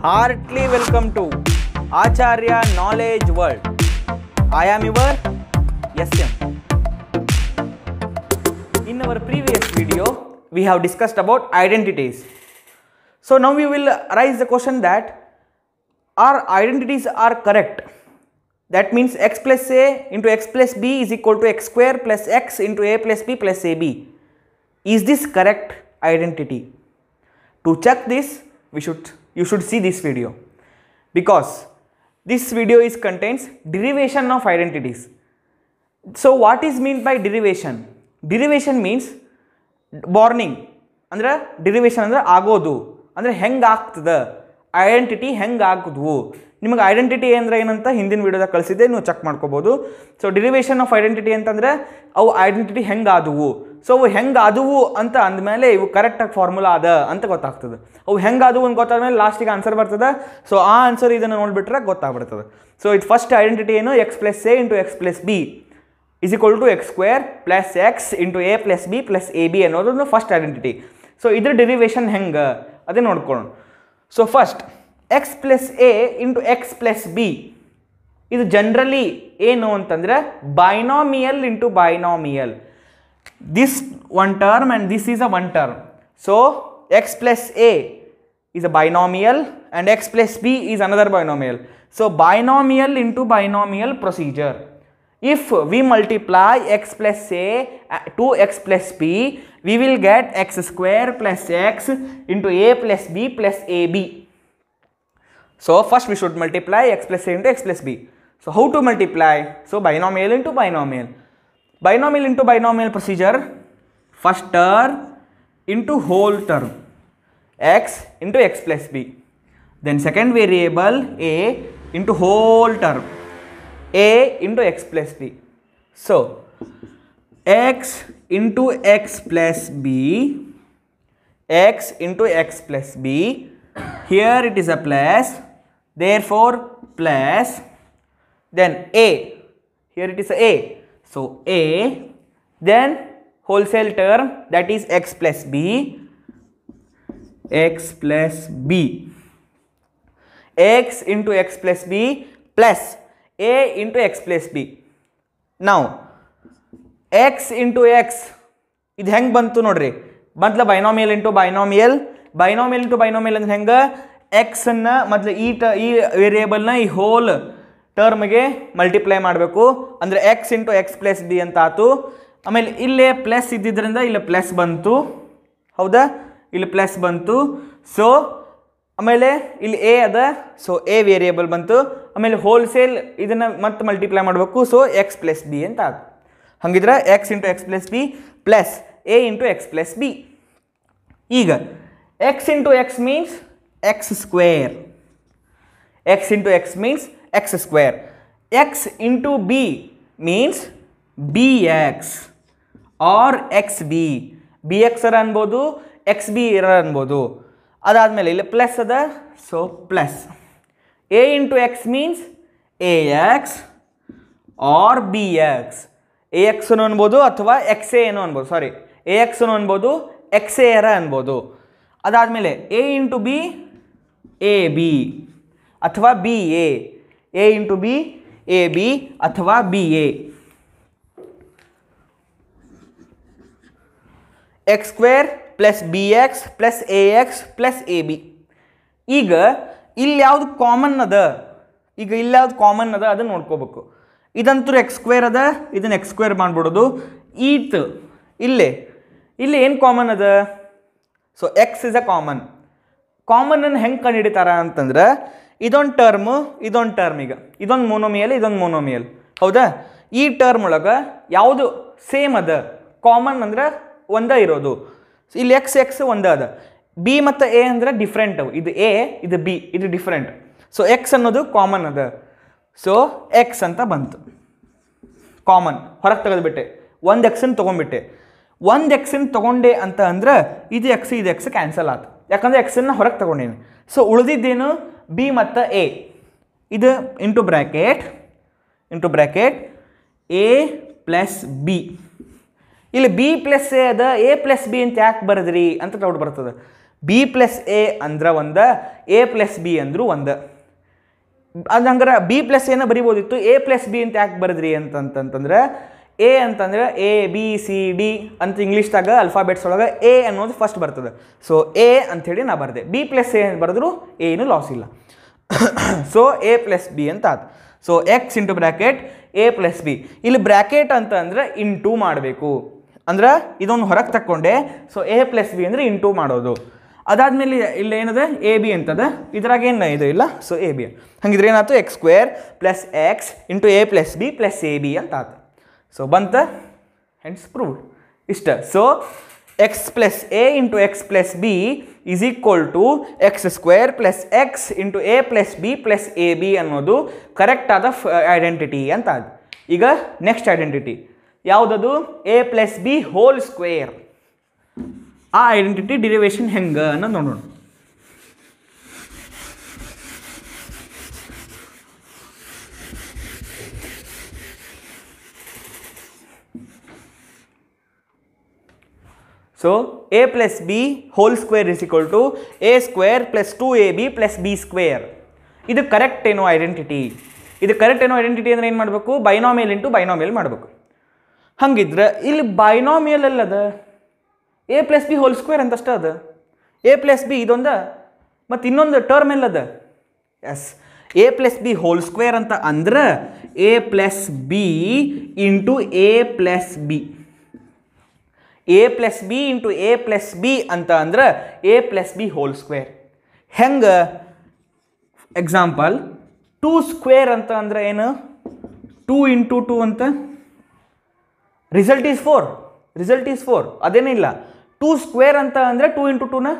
Heartily welcome to Acharya Knowledge World. I am your SM. In our previous video, we have discussed about identities. So now we will raise the question that our identities are correct. That means x plus a into x plus b is equal to x square plus x into a plus b plus ab. Is this correct identity? To check this, you should see this video, because this video contains derivation of identities. So what is meant by derivation? Derivation means borning. Andre derivation andre agodu. Andre heng ಆಗ್ತದೆ, identity ಹೆಂಗೆ ಆಗೋದು. ನಿಮಗೆ identity ಅಂದರೆ ಏನಂತ ಹಿಂದಿನ ವಿಡಿಯೋದಾಗ ಕಳಿಸಿದ್ದೆ, ನೀವು check ಮಾಡ್ಕೋಬೋದು. So ಡಿರಿವೇಷನ್ of identity ಅಂತಂದರೆ ಅವು ಐಡೆಂಟಿಟಿ ಹೆಂಗೆ ಆದವು. ಸೊ ಅವು ಹೆಂಗೆ ಆದವು ಅಂತ ಅಂದಮೇಲೆ ಇವು ಕರೆಕ್ಟಾಗಿ ಫಾರ್ಮುಲಾ ಅದ ಅಂತ ಗೊತ್ತಾಗ್ತದೆ. ಅವು ಹೆಂಗೆ ಆದವು ಅಂತ ಗೊತ್ತಾದ್ಮೇಲೆ ಲಾಸ್ಟಿಗೆ ಆನ್ಸರ್ ಬರ್ತದೆ. ಸೊ ಆ ಆನ್ಸರ್ ಇದನ್ನು ನೋಡಿಬಿಟ್ರೆ ಗೊತ್ತಾಗ್ಬಿಡ್ತದೆ. ಸೊ ಇದು ಫಸ್ಟ್ ಐಡೆಂಟಿಟಿ ಏನು, X plus A into X plus B is equal to x square plus x into a plus b plus ab ಅನ್ನೋದು ಫಸ್ಟ್ ಐಡೆಂಟಿಟಿ. ಸೊ ಇದ್ರ ಡೆರಿವೇಷನ್ ಹೆಂಗೆ ಅದೇ ನೋಡ್ಕೊಳ್ಳೋಣ. So first x plus A into X plus B ಇದು generally ಏನು ಅಂತಂದರೆ binomial into binomial. This one term and this is a one term. So x plus A is a binomial and x plus b is another binomial. So binomial into binomial procedure. If we multiply x plus a to x plus b, we will get x square plus x into a plus b plus ab. So first we should multiply x plus a into x plus b. So how to multiply? So binomial into binomial. Binomial into binomial procedure. First term into whole term, x into x plus b. Then second variable a into whole term, a into x plus b. So x into x plus b, x into x plus b, here it is a plus, therefore plus, then a, here it is a, so a, then wholesale term, that is x plus b, x plus b, x into x plus b plus a into x plus b. Now x into x ಇದು ಹೆಂಗೆ ಬಂತು ನೋಡ್ರಿ, ಮೊದಲ binomial into binomial. Binomial into binomial ಅಂದ್ರೆ ಹೆಂಗೆ, ಎಕ್ಸನ್ನು ಮೊದಲು ಈ ವೇರಿಯೇಬಲ್ನ ಈ ಹೋಲ್ ಟರ್ಮ್ಗೆ ಮಲ್ಟಿಪ್ಲೈ ಮಾಡಬೇಕು. ಅಂದರೆ X into X plus b ಅಂತ ಆಯ್ತು. ಆಮೇಲೆ ಇಲ್ಲೇ ಪ್ಲಸ್ ಇದ್ದಿದ್ದರಿಂದ ಇಲ್ಲಿ ಪ್ಲಸ್ ಬಂತು, ಹೌದಾ, ಇಲ್ಲಿ ಪ್ಲಸ್ ಬಂತು. ಸೊ ಆಮೇಲೆ ಇಲ್ಲಿ ಎ ಅದ, ಸೊ ಎ ವೇರಿಯೇಬಲ್ ಬಂತು. ಆಮೇಲೆ ಹೋಲ್ಸೇಲ್ ಇದನ್ನು ಮತ್ತೆ ಮಲ್ಟಿಪ್ಲೈ ಮಾಡಬೇಕು. ಸೊ ಎಕ್ಸ್ ಪ್ಲಸ್ ಬಿ ಅಂತ ಆಯ್ತು. ಹಂಗಿದ್ರೆ X into X plus B plus A into X plus B. ಈಗ X into X means X square, X into X means X square. X into B means B X or X B. B X ಅರ ಅನ್ಬೋದು, X B ಇರ ಅನ್ಬೋದು. ಅದಾದಮೇಲೆ ಇಲ್ಲಿ plus ಅದ, so plus. A into X means a x or b x. A ಎಕ್ಸ್ನು ಅನ್ಬೋದು ಅಥವಾ ಎಕ್ಸ್ ಎ ಏನು ಅನ್ಬೋದು, ಸಾರಿ ಎ ಎಕ್ಸ್ನು ಅನ್ಬೋದು, ಎಕ್ಸ್ ಎ ಅರ ಅನ್ಬೋದು. ಅದಾದಮೇಲೆ a into b a b ಅಥವಾ b a, a into b a b ಅಥವಾ b a. X square plus b x plus a x plus a b. ಈಗ ಇಲ್ಲಿ ಯಾವುದು ಕಾಮನ್ ಅದ, ಈಗ ಇಲ್ಲಿ ಯಾವ್ದು ಕಾಮನ್ ಅದ ಅದನ್ನು ನೋಡ್ಕೋಬೇಕು. ಇದಂತೂ ಎಕ್ಸ್ ಸ್ಕ್ವೇರ್ ಅದ, ಇದನ್ನು ಎಕ್ಸ್ ಸ್ಕ್ವೇರ್ ಮಾಡಿಬಿಡೋದು. ಈತ್ ಇಲ್ಲಿ ಏನು ಕಾಮನ್ ಅದ, so x is a common. ಕಾಮನನ್ನು ಹೆಂಗೆ ಕಂಡು ಹಿಡಿತಾರ ಅಂತಂದ್ರೆ ಇದೊಂದು ಟರ್ಮು ಇದೊಂದು ಟರ್ಮ್, ಈಗ ಇದೊಂದು ಮೊನೋಮಿಯಲ್ ಇದೊಂದು ಮೊನೋಮಿಯಲ್, ಹೌದಾ. ಈ ಟರ್ಮ್ ಒಳಗೆ ಯಾವುದು ಸೇಮ್ ಅದ, ಕಾಮನ್ ಅಂದ್ರೆ ಒಂದೇ ಇರೋದು. ಇಲ್ಲಿ ಎಕ್ಸ್ ಎಕ್ಸ್ ಒಂದೇ ಅದ. ಬಿ ಮತ್ತು ಎ ಅಂದರೆ ಡಿಫ್ರೆಂಟ್ ಅವು, ಇದು ಎ ಇದು ಬಿ ಇದು ಡಿಫ್ರೆಂಟ್. ಸೊ ಎಕ್ಸ್ ಅನ್ನೋದು ಕಾಮನ್ ಅದ, ಸೊ ಎಕ್ಸ್ ಅಂತ ಬಂತು. ಕಾಮನ್ ಹೊರಗೆ ತೆಗೆದುಬಿಟ್ಟೆ, ಒಂದು ಎಕ್ಸನ್ನು ತೊಗೊಂಡ್ಬಿಟ್ಟೆ. ಒಂದು ಎಕ್ಸನ್ನು ತೊಗೊಂಡೆ ಅಂತ ಅಂದ್ರೆ ಇದು ಎಕ್ಸ್ ಕ್ಯಾನ್ಸಲ್ ಆಯ್ತು, ಯಾಕಂದರೆ ಎಕ್ಸನ್ನು ಹೊರಗೆ ತೊಗೊಂಡೇನೆ. ಸೊ ಉಳಿದಿದ್ದೇನು ಬಿ ಮತ್ತು ಎ. ಇದು into bracket A plus B. ಇಲ್ಲಿ ಬಿ ಪ್ಲಸ್ ಎ ಅದ, ಎ ಪ್ಲಸ್ ಬಿ ಅಂತ ಯಾಕೆ ಬರೆದ್ರಿ ಅಂತ ಡೌಟ್ ಬರ್ತದೆ. ಬಿ ಪ್ಲಸ್ ಎ ಅಂದ್ರೆ ಒಂದು, ಎ ಪ್ಲಸ್ ಬಿ ಅಂದರೂ ಒಂದು. ಅದು ಹಂಗಾರೆ ಬಿ ಪ್ಲಸ್ ಎನ ಬರಿಬೋದಿತ್ತು, ಎ ಪ್ಲಸ್ ಬಿ ಅಂತ ಯಾಕೆ ಬರೆದ್ರಿ ಅಂತಂತಂದ್ರೆ ಎ ಅಂತಂದ್ರೆ ಎ ಬಿ ಸಿ ಡಿ ಅಂತ ಇಂಗ್ಲೀಷ್ದಾಗ ಅಲ್ಫಾಬೆಟ್ಸ್ ಒಳಗೆ ಎ ಅನ್ನೋದು ಫಸ್ಟ್ ಬರ್ತದೆ. ಸೊ ಎ ಅಂಥೇಳಿ ನಾ ಬರೆದೆ. ಬಿ ಪ್ಲಸ್ ಎ ಬರೆದ್ರು ಏನು ಲಾಸ್ ಇಲ್ಲ. ಸೊ ಎ ಪ್ಲಸ್ ಬಿ ಅಂತ ಆಯ್ತು. So X into bracket A plus B. ಇಲ್ಲಿ ಬ್ರ್ಯಾಕೆಟ್ ಅಂತ ಅಂದರೆ ಇಂಟು ಮಾಡಬೇಕು, ಅಂದ್ರೆ ಇದೊಂದು ಹೊರಗೆ ತಕ್ಕೊಂಡೆ. ಸೊ ಎ ಪ್ಲಸ್ ಬಿ ಅಂದರೆ ಇಂಟು ಮಾಡೋದು. ಅದಾದಮೇಲೆ ಇಲ್ಲಿ ಏನದ ಎ ಬಿ ಅಂತದ, ಇದ್ರಾಗ ಏನು ಇದು ಇಲ್ಲ. ಸೊ ಎ ಬಿ ಹಂಗಿದ್ರೆ ಏನಾಯ್ತು, x square plus x into a plus B plus a b ಅಂತ ಆಯ್ತು. ಸೊ ಬಂತ, ಹೆನ್ಸ್ ಪ್ರೂವ್ಡ್ ಇಷ್ಟ. So x plus A into X plus b is equal to x square plus x into a plus B plus a b ಅನ್ನೋದು correct ಆದ identity ಅಂತ ಅದು. ಈಗ next identity ಯಾವುದದು, a plus b whole square. ಆ identity derivation ಹೆಂಗೆ ಅನ್ನೋದು ನೋಡೋಣ. So a plus b whole square is equal to a square plus 2ab plus b square. ಇದು ಕರೆಕ್ಟ್ ಏನೋ ಐಡೆಂಟಿಟಿ. ಇದು ಕರೆಕ್ಟ್ ಏನೋ ಐಡೆಂಟಿಟಿ ಅಂದರೆ ಏನು ಮಾಡಬೇಕು, ಬೈನಾಮಿಯಲ್ ಇಂಟು ಬೈನಾಮಿಯಲ್ ಮಾಡಬೇಕು. ಹಂಗಿದ್ರೆ ಇಲ್ಲಿ ಬೈನಾಮಿಯಲ್ ಅಲ್ಲದ a plus b whole square ಅಂತಷ್ಟ ಅದ. ಎ ಪ್ಲಸ್ ಬಿ ಇದೊಂದ ಮತ್ತು ಇನ್ನೊಂದು ಟರ್ಮ್ ಎಲ್ಲದ. Yes, a plus b whole square ಅಂತ ಅಂದ್ರೆ a plus b into a plus b. A plus b into a plus b ಅಂತ ಅಂದ್ರೆ a plus b whole square. ಹೆಂಗೆ, ಎಕ್ಸಾಂಪಲ್ 2 ಸ್ಕ್ವೇರ್ ಅಂತ ಅಂದ್ರೆ ಏನು, 2 ಇಂಟು 2 ಅಂತ, ರಿಸಲ್ಟ್ ಈಸ್ 4. ರಿಸಲ್ಟ್ ಈಸ್ 4, ಅದೇನಿಲ್ಲ. 2 ಸ್ಕ್ವೇರ್ ಅಂತ ಅಂದರೆ 2 ಇಂಟು 2ನ.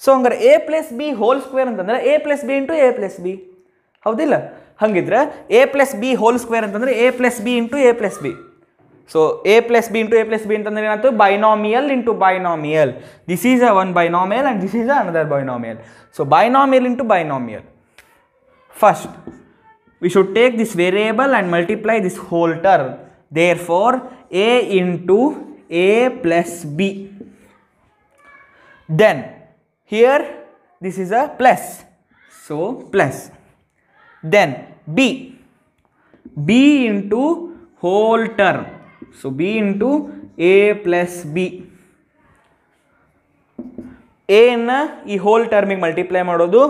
ಸೊ ಹಂಗಾರೆ a plus b whole square ಅಂತಂದ್ರೆ a plus b into a plus b, ಹೌದಿಲ್ಲ? ಹಂಗಿದ್ರೆ a plus b whole square ಅಂತಂದ್ರೆ a plus b into a plus b. So a plus b into a plus b ಅಂತಂದ್ರೆ ಏನಾಯ್ತು, binomial into binomial. This is a one binomial and this is another binomial. So binomial into binomial. First we should take this variable and multiply this whole term. Therefore a into a plus b. Then here this is a plus, so plus. Then b into whole term, so b into a plus b. a ಅನ್ನ ಈ whole ಟರ್ಮಿಗೆ multiply ಮಾಡೋದು,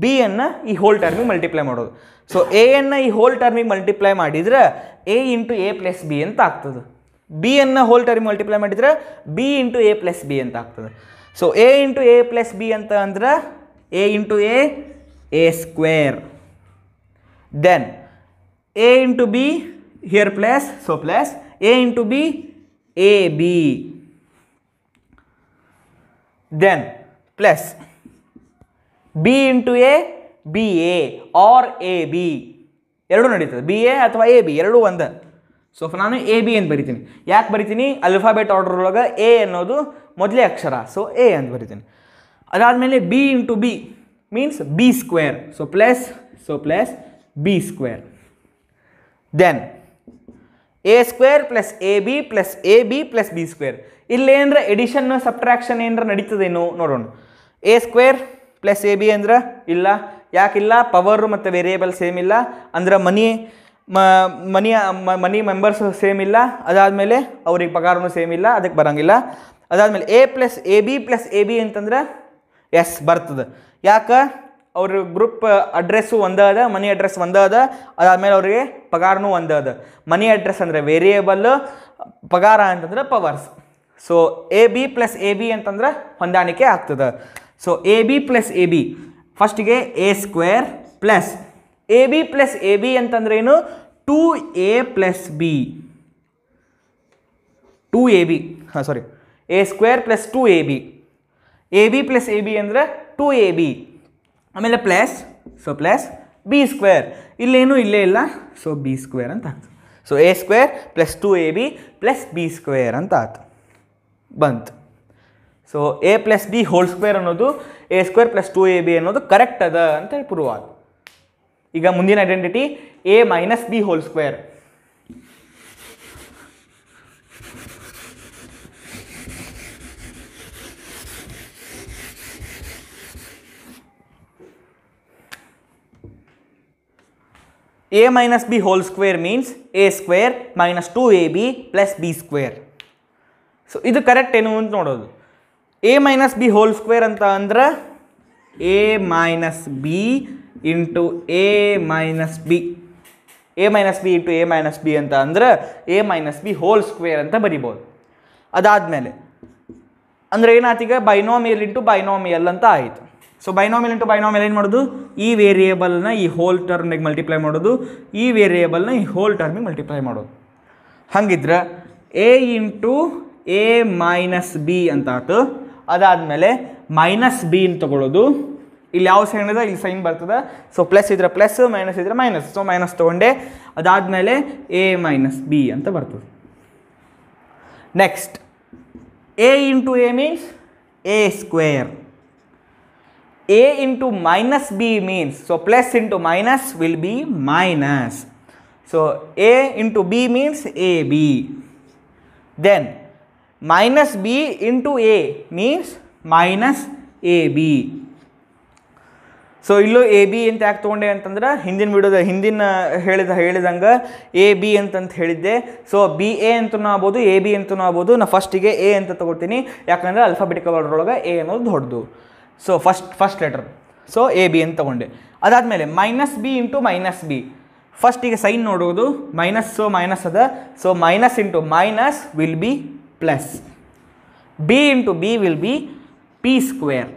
b ಅನ್ನು ಈ whole ಟರ್ಮಿಗೆ multiply ಮಾಡೋದು. So a ಅನ್ನು ಈ ಹೋಲ್ ಟರ್ಮಿಗೆ ಮಲ್ಟಿಪ್ಲೈ ಮಾಡಿದ್ರೆ a into a plus b ಅಂತ ಆಗ್ತದೆ. ಬಿ ಅನ್ನು ಹೋಲ್ ಟರ್ಮಿಗೆ ಮಲ್ಟಿಪ್ಲೈ ಮಾಡಿದ್ರೆ b into a plus b ಅಂತ ಆಗ್ತದೆ. So a into a plus b ಅಂತ ಅಂದ್ರೆ a into a square. Then a into b here plus, so plus A into b a b. Then plus b into a b a or a b, ಎರಡೂ ನಡೀತದೆ. B a ಅಥವಾ a b ಎರಡೂ ಒಂದು. So ನಾನು A b ಅಂತ ಬರಿತೀನಿ. ಯಾಕೆ ಬರಿತೀನಿ, ಅಲ್ಫಾಬೆಟ್ ಆರ್ಡರ್ ಒಳಗೆ ಎ ಅನ್ನೋದು ಮೊದಲೇ ಅಕ್ಷರ, ಸೊ ಎ ಅಂತ ಬರಿತೀನಿ. ಅದಾದಮೇಲೆ b into B means b square, so plus b square. Then a square plus a b plus a b plus b square. ಇಲ್ಲೇನರ ಎಡಿಷನ್ ಸಬ್ಟ್ರಾಕ್ಷನ್ ಏನರ ನಡೀತದೇನು ನೋಡೋಣ. A square plus a b ಅಂದ್ರೆ ಇಲ್ಲ. ಯಾಕಿಲ್ಲ, ಪವರು ಮತ್ತು ವೇರಿಯೇಬಲ್ ಸೇಮ್ ಇಲ್ಲ, ಅಂದ್ರೆ ಮನಿ ಮೆಂಬರ್ಸ್ ಸೇಮ್ ಇಲ್ಲ. ಅದಾದಮೇಲೆ ಅವ್ರಿಗೆ ಪಗಾರನೂ ಸೇಮ್ ಇಲ್ಲ, ಅದಕ್ಕೆ ಬರೋಂಗಿಲ್ಲ. ಅದಾದಮೇಲೆ ಎ ಪ್ಲಸ್ ಎ ಬಿ ಅಂತಂದ್ರೆ ಎಸ್ ಬರ್ತದೆ. ಯಾಕೆ, ಅವ್ರ ಗ್ರೂಪ್ ಅಡ್ರೆಸ್ಸು ಒಂದೇ ಅದ, ಮನಿ ಅಡ್ರೆಸ್ ಒಂದೇ ಅದ. ಅದಾದಮೇಲೆ ಅವ್ರಿಗೆ ಪಗಾರನೂ ಒಂದೇ ಅದ. ಮನಿ ಅಡ್ರೆಸ್ ಅಂದರೆ ವೇರಿಯೇಬಲ್, ಪಗಾರ ಅಂತಂದ್ರೆ powers. So a b plus a b ಅಂತಂದ್ರೆ ಹೊಂದಾಣಿಕೆ ಆಗ್ತದೆ. So a b plus a b, ಫಸ್ಟಿಗೆ a square plus a b plus a b ಅಂತಂದ್ರೆ ಏನು, 2a ಪ್ಲಸ್ ಬಿ, 2ab, ಹಾಂ sorry, a square plus 2ab, a b plus a b ಅಂದರೆ 2ab. ಆಮೇಲೆ plus, so plus b square, ಇಲ್ಲೇನು ಇಲ್ಲೇ ಇಲ್ಲ, so b square ಅಂತ ಆಗ್ತದೆ. So a square plus 2ab plus b square ಅಂತ ಆಯ್ತು, ಬಂತು. So a plus b whole square ಅನ್ನೋದು ಎ ಸ್ಕ್ವೇರ್ ಪ್ಲಸ್ 2ab ಅನ್ನೋದು ಕರೆಕ್ಟ್ ಅದ ಅಂತ ಹೇಳಿ ಪ್ರೂವ್ ಆದ. ಈಗ ಮುಂದಿನ identity A minus b whole square. a minus b whole square means a square minus 2ab plus b square. So ಇದು correct ಏನು ಅಂತ ನೋಡೋದು. a minus b whole square ಅಂತ ಅಂದ್ರೆ a minus b into a minus b. a minus b into a minus b ಅಂತ ಅಂದ್ರೆ a minus b whole square ಅಂತ ಬರಿಬೋದು. ಅದಾದಮೇಲೆ ಅಂದರೆ ಏನಾಯ್ತೀಗ ಬೈನಾಮಿಯಲ್ ಇಂಟು ಬೈನಾಮಿಯಲ್ ಅಂತ ಆಯಿತು. ಸೊ ಬೈನಾಮಿಯಲ್ ಇಂಟು ಬೈನಾಮಿಯಲ್ ಏನು ಮಾಡೋದು, ಈ ವೇರಿಯೇಬಲ್ನ ಈ ಹೋಲ್ ಟರ್ಮಿಗೆ ಮಲ್ಟಿಪ್ಲೈ ಮಾಡೋದು, ಈ ವೇರಿಯೇಬಲ್ನ ಈ ಹೋಲ್ ಟರ್ಮಿಗೆ ಮಲ್ಟಿಪ್ಲೈ ಮಾಡೋದು. ಹಾಗಿದ್ರೆ A into a minus B ಅಂತ ಆಯ್ತು. ಅದಾದಮೇಲೆ ಮೈನಸ್ ಬಿ ಅಂತ ತಗೊಳ್ಳೋದು. ಇಲ್ಲಿ ಯಾವ ಸೈನ್ ಇದೆ, ಇಲ್ಲಿ ಸೈನ್ ಬರ್ತದೆ. ಸೊ ಪ್ಲಸ್ ಇದ್ರೆ ಪ್ಲಸ್, ಮೈನಸ್ ಇದ್ರೆ ಮೈನಸ್. ಸೊ ಮೈನಸ್ ತೊಗೊಂಡೆ. ಅದಾದಮೇಲೆ ಎ ಮೈನಸ್ ಬಿ ಅಂತ ಬರ್ತದೆ. Next a into a means a square. a into minus b means, so plus into minus will be minus. So a into b means ab. Then minus b into a means minus ab. So ಇಲ್ಲೂ A b ಅಂತ ಯಾಕೆ ತೊಗೊಂಡೆ ಅಂತಂದ್ರೆ ಹಿಂದಿನ ಹೇಳಿದಂಗೆ A B ಅಂತಂತ ಹೇಳಿದ್ದೆ. So B A ಅಂತನೂ ಆಗ್ಬೋದು, ಎ ಬಿ ಅಂತನೂ ಆಗ್ಬೋದು. ನಾನು ಫಸ್ಟಿಗೆ ಎ ಅಂತ ತೊಗೊಳ್ತೀನಿ, ಯಾಕಂದರೆ ಅಲ್ಫಾಬೆಟಿಕಲ್ ಆರ್ಡರ್ ಒಳಗೆ ಎ ಅನ್ನೋದು ದೊಡ್ಡದು. So first letter. So a b ಅಂತ ತೊಗೊಂಡೆ. ಅದಾದಮೇಲೆ minus b into minus b. ಫಸ್ಟಿಗೆ ಸೈನ್ ನೋಡೋದು, ಮೈನಸ್ ಮೈನಸ್ ಅದ. So minus into minus will be plus. B into b will be b square.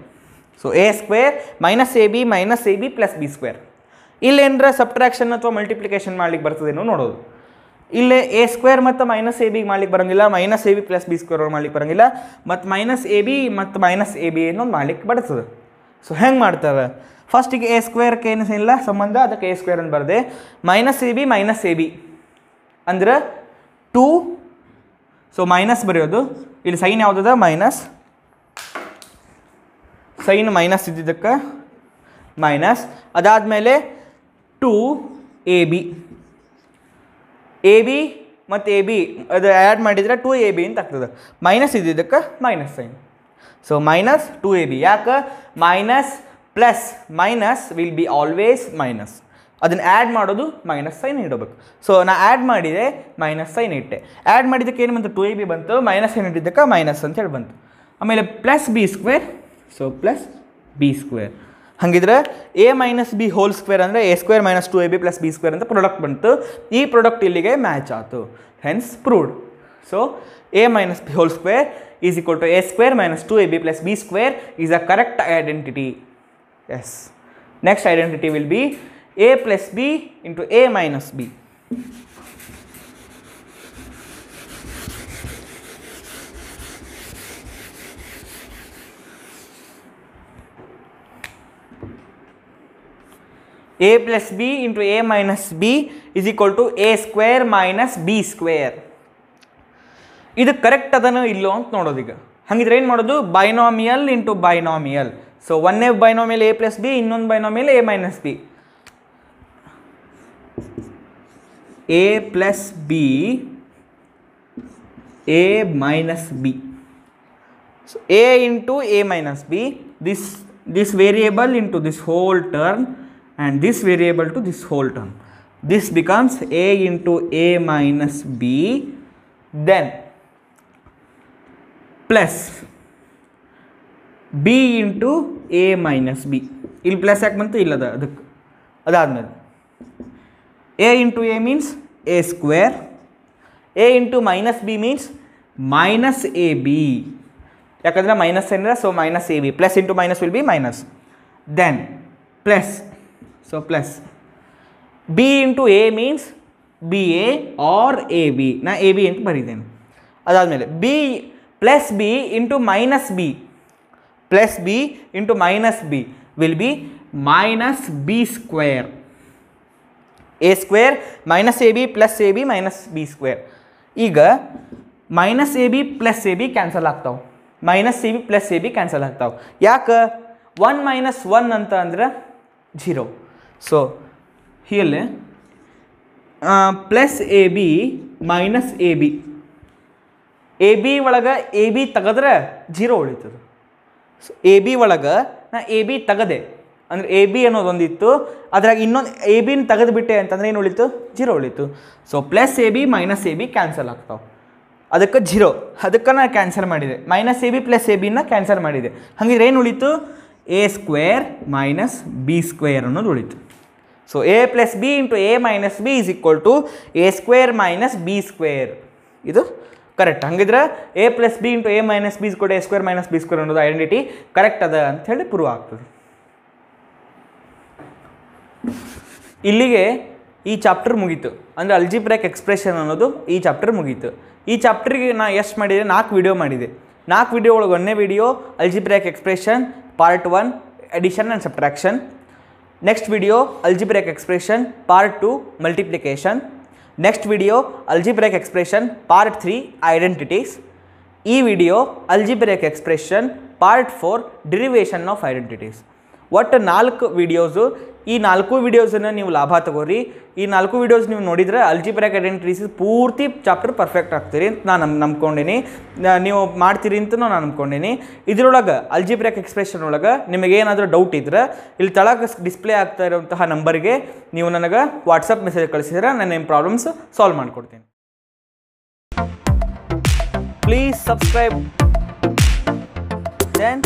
So a square minus a b plus b square. ಇಲ್ಲೇನರ subtraction ಅಥವಾ multiplication ಮಾಡ್ಲಿಕ್ಕೆ ಬರ್ತದೇನೋ ನೋಡೋದು. ಇಲ್ಲೇ a square ಮತ್ತು ಮೈನಸ್ ಎ ಬಿಗೆ ಮಾಡ್ಲಿಕ್ಕೆ ಬರೋಂಗಿಲ್ಲ, minus a b plus b square ಮಾಡ್ಲಿಕ್ಕೆ ಬರೋಂಗಿಲ್ಲ, ಮತ್ತು ಮೈನಸ್ ಎ ಬಿ ಮತ್ತು ಮೈನಸ್ ಎ ಬಿ ಅನ್ನೋದು ಮಾಡ್ಲಿಕ್ಕೆ ಬರ್ತದೆ. ಸೊ ಹೆಂಗೆ ಮಾಡ್ತಾರೆ, ಫಸ್ಟಿಗೆ ಎ ಸ್ಕ್ವೇರ್ಗೆ ಏನಿಲ್ಲ ಸಂಬಂಧ, ಅದಕ್ಕೆ ಎ ಸ್ಕ್ವೇರ್ ಅಂತ ಬರದೆ. ಮೈನಸ್ ಎ ಬಿ ಅಂದ್ರೆ 2. ಸೊ ಮೈನಸ್ ಬರೆಯೋದು. ಇಲ್ಲಿ ಸೈನ್ ಯಾವುದದ, ಮೈನಸ್. ಸೈನ್ ಮೈನಸ್ ಇದ್ದಿದ್ದಕ್ಕೆ ಮೈನಸ್. ಅದಾದಮೇಲೆ 2ab. ಎ ಬಿ ಮತ್ತು ಎ ಬಿ ಅದು ಆ್ಯಡ್ ಮಾಡಿದರೆ 2ab ಅಂತ ಆಗ್ತದೆ. ಮೈನಸ್ ಇದ್ದಿದ್ದಕ್ಕೆ minus sign. So minus 2ab. ಯಾಕೆ minus plus minus will be always minus. ಅದನ್ನು ಆ್ಯಡ್ ಮಾಡೋದು ಮೈನಸ್ ಸೈನ್ ಇಡಬೇಕು. ಸೊ ನಾ ಆ್ಯಡ್ ಮಾಡಿದೆ, ಮೈನಸ್ ಸೈನ್ ಇಟ್ಟೆ. ಆ್ಯಡ್ ಮಾಡಿದ್ದಕ್ಕೆ ಏನು ಬಂತು, 2ab ಬಂತು. ಮೈನಸ್ ಸೈನ್ ಇಟ್ಟಿದ್ದಕ್ಕೆ ಮೈನಸ್ ಅಂತ ಹೇಳಿ ಬಂತು. ಆಮೇಲೆ plus b square. So plus b square. ಹಾಗಿದ್ರೆ a minus b whole square ಅಂದರೆ a square minus 2ab plus b square ಅಂತ ಪ್ರಾಡಕ್ಟ್ ಬಂತು. ಈ ಪ್ರಾಡಕ್ಟ್ ಇಲ್ಲಿಗೆ ಮ್ಯಾಚ್ ಆಯಿತು, hence proved. So a minus b whole square is equal to a square minus 2ab plus b square is a correct identity. Yes. Next identity will be a plus b into a minus b. a plus b into a minus b is equal to a square minus b square. ಇದು correct ಅದನ್ನು ಇಲ್ಲೋ ಅಂತ ನೋಡೋದು. ಈಗ ಹಾಗಿದ್ರೆ ಏನು ಮಾಡೋದು, binomial into binomial. So ಒಂದೇ ಬೈನಾಮಿಯಲ್ a ಪ್ಲಸ್ ಬಿ, ಇನ್ನೊಂದು binomial a minus b. a plus B a minus B. So a into a minus B, this variable into this whole term and this variable to this whole term. This becomes a into a minus b, then plus b into a minus b. ಇಲ್ಲಿ plus ಯಾಕೆ ಬಂತು, ಇಲ್ಲದ ಅದಕ್ಕೆ. ಅದಾದಮೇಲೆ a into a means a square, a into minus b means minus ab. ಯಾಕಂದರೆ minus ಏನಿದೆ, so minus ab. Plus into minus will be minus. Then plus. So plus b into a means ba or ab. ನಾ ab ಅಂತ ಬರೀತೇನೆ. ಅದಾದಮೇಲೆ b plus b into minus b. Plus b into minus b will be minus b square. a square minus ab plus ab minus b square. ಈಗ minus ab plus ab cancel ಆಗ್ತಾವೆ. Minus ab plus ab cancel ಆಗ್ತಾವೆ. ಯಾಕೆ, 1 minus 1 ಅಂತ ಅಂದ್ರೆ 0. So ಇಲ್ಲಿ plus a b minus a b. A B ಒಳಗೆ A B ತೆಗೆದ್ರೆ 0 ಉಳಿತದೆ. ಸೊ ಎ ಬಿ ಒಳಗೆ ನಾ ಎ ಬಿ ತೆಗೆದೆ ಅಂದರೆ ಎ ಬಿ ಅನ್ನೋದೊಂದಿತ್ತು, ಅದ್ರಾಗ ಇನ್ನೊಂದು ಎ ಬಿನ ತೆಗೆದುಬಿಟ್ಟೆ ಅಂತಂದರೆ ಏನು ಉಳಿತು? 0 ಉಳಿತು. So plus a b minus a b cancel ಆಗ್ತಾವೆ, ಅದಕ್ಕೆ 0, ಅದಕ್ಕೆ ನಾನು ಕ್ಯಾನ್ಸಲ್ ಮಾಡಿದೆ. Minus a b plus a ಬಿನ ಕ್ಯಾನ್ಸಲ್ ಮಾಡಿದೆ. ಹಾಗಿದ್ರೆ ಏನು ಉಳಿತು? A square minus b square ಅನ್ನೋದು ಉಳಿತು. So a plus b into a minus b is equal to a square minus b square. ಇದು ಕರೆಕ್ಟ್. ಹಂಗಿದ್ರೆ a plus b into a minus b ಕೂಡ a square minus b square ಅನ್ನೋದು identity correct ಅದ ಅಂತ ಹೇಳಿ prove ಆಗ್ತದೆ. ಇಲ್ಲಿಗೆ ಈ ಚಾಪ್ಟರ್ ಮುಗೀತು. ಅಂದರೆ ಅಲ್ಜಿಬ್ರಾಯಿಕ್ ಎಕ್ಸ್ಪ್ರೆಷನ್ ಅನ್ನೋದು ಈ ಚಾಪ್ಟರ್ ಮುಗೀತು. ಈ ಚಾಪ್ಟರ್ಗೆ ನಾನು ಎಷ್ಟು ಮಾಡಿದೆ? 4 ವಿಡಿಯೋ ಮಾಡಿದೆ. 4 ವಿಡಿಯೋ ಒಳಗೆ 1ನೇ video algebraic expression part 1 addition and subtraction. Next video algebraic expression part 2 multiplication. Next video algebraic expression part 3 identities. ಈ video algebraic expression part 4 derivation of identities. ಒಟ್ಟು 4 ವಿಡಿಯೋಸು. ಈ 4 ವಿಡಿಯೋಸನ್ನು ನೀವು ಲಾಭ ತಗೋರಿ. ಈ 4 ವಿಡಿಯೋಸ್ ನೀವು ನೋಡಿದರೆ ಅಲ್ಜಿಬ್ರಾಯಿಕ್ ಐಡೆಂಟಿಟೀಸ್ ಪೂರ್ತಿ ಚಾಪ್ಟರ್ ಪರ್ಫೆಕ್ಟ್ ಆಗ್ತೀರಿ ಅಂತ ನಾನು ನಂಬ್ಕೊಂಡೀನಿ. ನೀವು ಮಾಡ್ತೀರಿ ಅಂತ ನಾನು ನಂಬ್ಕೊಂಡೀನಿ. ಇದರೊಳಗೆ ಅಲ್ಜಿಬ್ರಾಯಿಕ್ ಎಕ್ಸ್ಪ್ರೆಷನ್ ಒಳಗೆ ನಿಮಗೇನಾದರೂ ಡೌಟ್ ಇದ್ದರೆ ಇಲ್ಲಿ ತಳಗೆ ಡಿಸ್ಪ್ಲೇ ಆಗ್ತಾ ಇರೋಂತಹ ನಂಬರ್ಗೆ ನೀವು ನನಗೆ ವಾಟ್ಸಪ್ ಮೆಸೇಜ್ ಕಳಿಸಿದ್ರೆ ನಾನು ನಿಮ್ಮ ಪ್ರಾಬ್ಲಮ್ಸ್ ಸಾಲ್ವ್ ಮಾಡಿಕೊಡ್ತೀನಿ. Please subscribe then